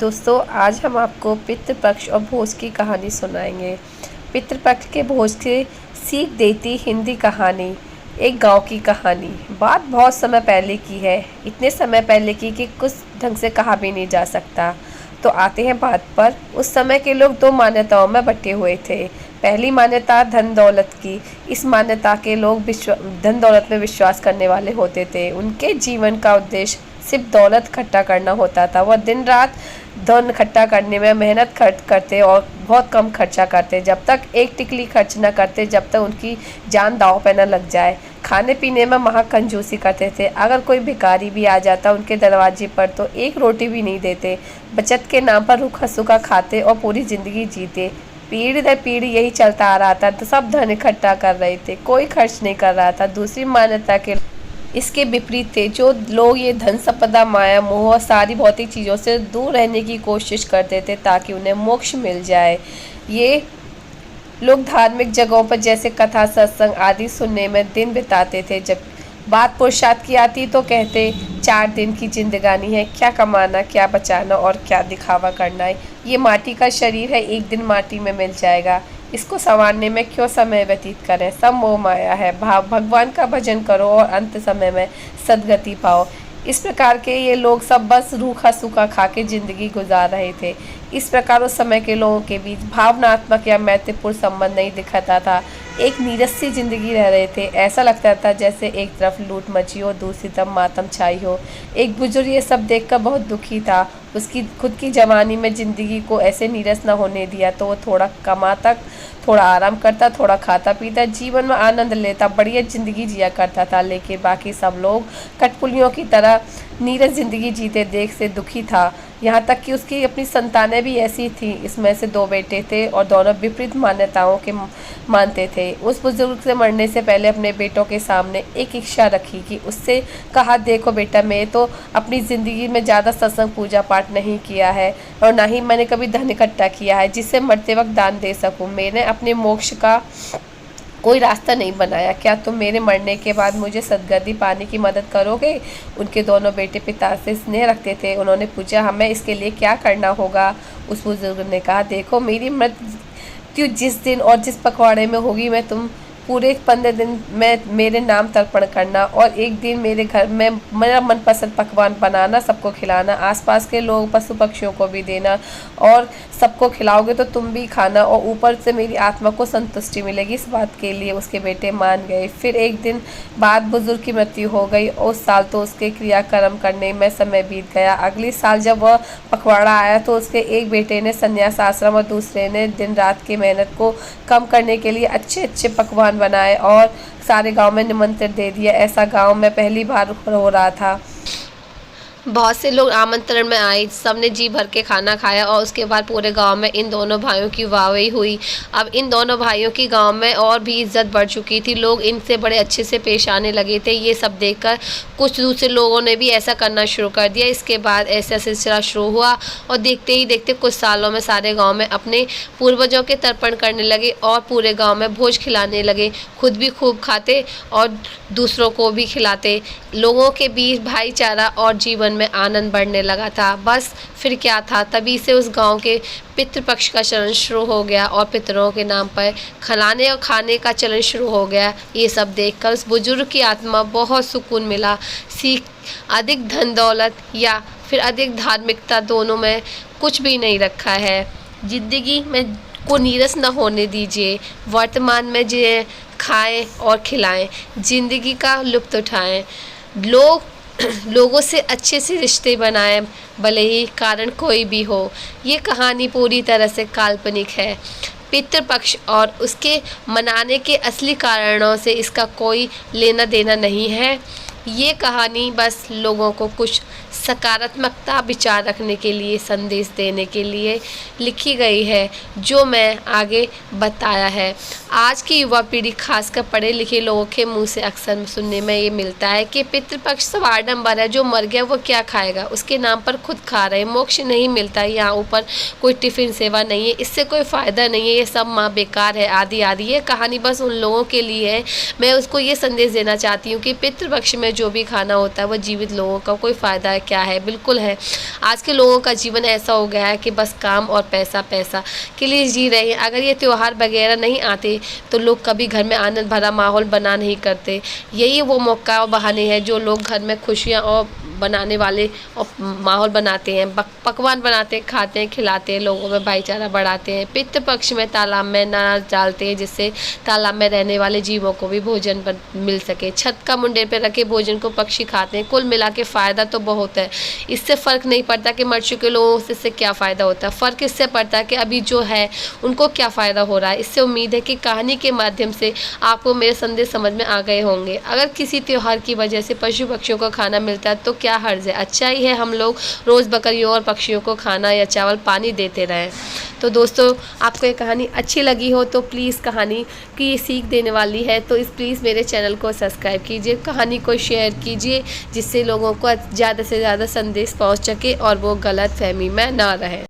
दोस्तों, आज हम आपको पितृपक्ष और भोज की कहानी सुनाएंगे। पितृपक्ष के भोज से सीख देती हिंदी कहानी। एक गांव की कहानी। बात बहुत समय पहले की है, इतने समय पहले की कि कुछ ढंग से कहा भी नहीं जा सकता। तो आते हैं बात पर। उस समय के लोग दो मान्यताओं में बटे हुए थे। पहली मान्यता धन दौलत की। इस मान्यता के लोग धन दौलत में विश्वास करने वाले होते थे। उनके जीवन का उद्देश्य सिर्फ दौलत इकट्ठा करना होता था। वह दिन रात धन इकट्ठा करने में मेहनत खर्च करते और बहुत कम खर्चा करते, जब तक एक टिकली खर्च न करते जब तक उनकी जान दांव पे न लग जाए। खाने पीने में महा कंजूसी करते थे। अगर कोई भिखारी भी आ जाता उनके दरवाजे पर तो एक रोटी भी नहीं देते। बचत के नाम पर रूखा सूखा खाते और पूरी जिंदगी जीते। पीढ़ी दर पीढ़ी यही चलता आ रहा था। तो सब धन इकट्ठा कर रहे थे, कोई खर्च नहीं कर रहा था। दूसरी मान्यता के इसके विपरीत थे। जो लोग ये धन संपदा, माया मोह और सारी भौतिक चीज़ों से दूर रहने की कोशिश करते थे ताकि उन्हें मोक्ष मिल जाए। ये लोग धार्मिक जगहों पर जैसे कथा, सत्संग आदि सुनने में दिन बिताते थे। जब बात पुरुषार्थ की आती तो कहते 4 दिन की जिंदगानी है, क्या कमाना, क्या बचाना और क्या दिखावा करना है। ये माटी का शरीर है, एक दिन माटी में मिल जाएगा। इसको संवारने में क्यों समय व्यतीत करें, सब मोह माया है। भगवान का भजन करो और अंत समय में सदगति पाओ। इस प्रकार के ये लोग सब बस रूखा सूखा खा के जिंदगी गुजार रहे थे। इस प्रकार उस समय के लोगों के बीच भावनात्मक या मैत्रीपूर्ण संबंध नहीं दिखाता था। एक नीरस सी जिंदगी रह रहे थे। ऐसा लगता था जैसे एक तरफ लूट मची हो, दूसरी तरफ मातम छाई हो। एक बुजुर्ग ये सब देखकर बहुत दुखी था। उसकी खुद की जवानी में जिंदगी को ऐसे नीरस न होने दिया तो वो थोड़ा कमाता, थोड़ा आराम करता, थोड़ा खाता पीता, जीवन में आनंद लेता, बढ़िया जिंदगी जिया करता था। लेकिन बाकी सब लोग कठपुतलियों की तरह नीरस जिंदगी जीते देख से दुखी था। यहाँ तक कि उसकी अपनी संतानें भी ऐसी थी। इसमें से 2 बेटे थे और दोनों विपरीत मान्यताओं के मानते थे। उस बुजुर्ग से मरने से पहले अपने बेटों के सामने एक इच्छा रखी कि उससे कहा, देखो बेटा, मैं तो अपनी ज़िंदगी में ज़्यादा सत्संग पूजा पाठ नहीं किया है और ना ही मैंने कभी धन इकट्ठा किया है जिससे मरते वक्त दान दे सकूं। मैंने अपने मोक्ष का कोई रास्ता नहीं बनाया। क्या तुम मेरे मरने के बाद मुझे सदगति पाने की मदद करोगे? उनके दोनों बेटे पिता से स्नेह रखते थे। उन्होंने पूछा, हमें इसके लिए क्या करना होगा? उस बुजुर्ग ने कहा, देखो, मेरी मृत्यु जिस दिन और जिस पखवाड़े में होगी, मैं तुम पूरे 15 दिन में मेरे नाम तर्पण करना और एक दिन मेरे घर में मेरा मनपसंद पकवान बनाना, सबको खिलाना, आसपास के लोग पशु पक्षियों को भी देना और सबको खिलाओगे तो तुम भी खाना और ऊपर से मेरी आत्मा को संतुष्टि मिलेगी। इस बात के लिए उसके बेटे मान गए। फिर एक दिन बाद बुजुर्ग की मृत्यु हो गई। उस साल तो उसके क्रियाक्रम करने में समय बीत गया। अगले साल जब वह पखवाड़ा आया तो उसके एक बेटे ने संन्यास आश्रम और दूसरे ने दिन रात की मेहनत को कम करने के लिए अच्छे अच्छे पकवान बनाए और सारे गांव में निमंत्रण दे दिया। ऐसा गांव में पहली बार हो रहा था। बहुत से लोग आमंत्रण में आए, सबने जी भर के खाना खाया और उसके बाद पूरे गांव में इन दोनों भाइयों की वाहवाही हुई। अब इन दोनों भाइयों की गांव में और भी इज्जत बढ़ चुकी थी। लोग इनसे बड़े अच्छे से पेश आने लगे थे। ये सब देखकर कुछ दूसरे लोगों ने भी ऐसा करना शुरू कर दिया। इसके बाद ऐसा सिलसिला शुरू हुआ और देखते ही देखते कुछ सालों में सारे गाँव में अपने पूर्वजों के तर्पण करने लगे और पूरे गाँव में भोज खिलाने लगे। खुद भी खूब खाते और दूसरों को भी खिलाते। लोगों के बीच भाईचारा और जीवन में आनंद बढ़ने लगा था। बस फिर क्या था, तभी से उस गांव के पितृपक्ष का चलन शुरू हो गया और पितरों के नाम पर खिलाने और खाने का चलन शुरू हो गया। ये सब देखकर उस बुजुर्ग की आत्मा बहुत सुकून मिला। सीख, अधिक धन दौलत या फिर अधिक धार्मिकता, दोनों में कुछ भी नहीं रखा है। जिंदगी में को नीरस न होने दीजिए। वर्तमान में जिए, खाएं और खिलाएं, जिंदगी का लुत्फ उठाएं। लोगों से अच्छे से रिश्ते बनाएं, भले ही कारण कोई भी हो। ये कहानी पूरी तरह से काल्पनिक है। पितृपक्ष और उसके मनाने के असली कारणों से इसका कोई लेना देना नहीं है। ये कहानी बस लोगों को कुछ सकारात्मकता विचार रखने के लिए, संदेश देने के लिए लिखी गई है, जो मैं आगे बताया है। आज की युवा पीढ़ी, खासकर पढ़े लिखे लोगों के मुंह से अक्सर सुनने में ये मिलता है कि पितृपक्ष सब आडंबर है, जो मर गया वो क्या खाएगा, उसके नाम पर खुद खा रहे, मोक्ष नहीं मिलता, यहाँ ऊपर कोई टिफ़िन सेवा नहीं है, इससे कोई फ़ायदा नहीं है, ये सब माँ बेकार है, आदि आदि। ये कहानी बस उन लोगों के लिए है। मैं उसको ये संदेश देना चाहती हूँ कि पितृपक्ष में जो भी खाना होता है वो जीवित लोगों का कोई फ़ायदा है क्या है? बिल्कुल है। आज के लोगों का जीवन ऐसा हो गया है कि बस काम और पैसा पैसा के लिए जी रहे हैं। अगर ये त्यौहार वगैरह नहीं आते तो लोग कभी घर में आनंद भरा माहौल बना नहीं करते। यही वो मौका और बहाने हैं जो लोग घर में खुशियाँ और बनाने वाले और माहौल बनाते हैं, पकवान बनाते हैं, खाते हैं, खिलाते हैं, लोगों में भाईचारा बढ़ाते हैं। पितृपक्ष में तालाब में अनाज डालते हैं जिससे तालाब में रहने वाले जीवों को भी भोजन मिल सके। छत का मुंडे पे रखे भोजन को पक्षी खाते हैं। कुल मिला के फ़ायदा तो बहुत है। इससे फ़र्क नहीं पड़ता कि मर चुके लोगों से इससे क्या फ़ायदा होता है, फ़र्क इससे पड़ता है कि अभी जो है उनको क्या फ़ायदा हो रहा है। इससे उम्मीद है कि कहानी के माध्यम से आपको मेरे संदेश समझ में आ गए होंगे। अगर किसी त्यौहार की वजह से पशु पक्षियों को खाना मिलता है तो क्या हर्ज है? अच्छा ही है हम लोग रोज़ बकरियों और पक्षियों को खाना या चावल पानी देते रहें। तो दोस्तों, आपको ये कहानी अच्छी लगी हो तो प्लीज़, कहानी की सीख देने वाली है तो प्लीज़ मेरे चैनल को सब्सक्राइब कीजिए, कहानी को शेयर कीजिए जिससे लोगों को ज़्यादा से ज़्यादा संदेश पहुंच सके और वो गलत फहमी में ना रहे।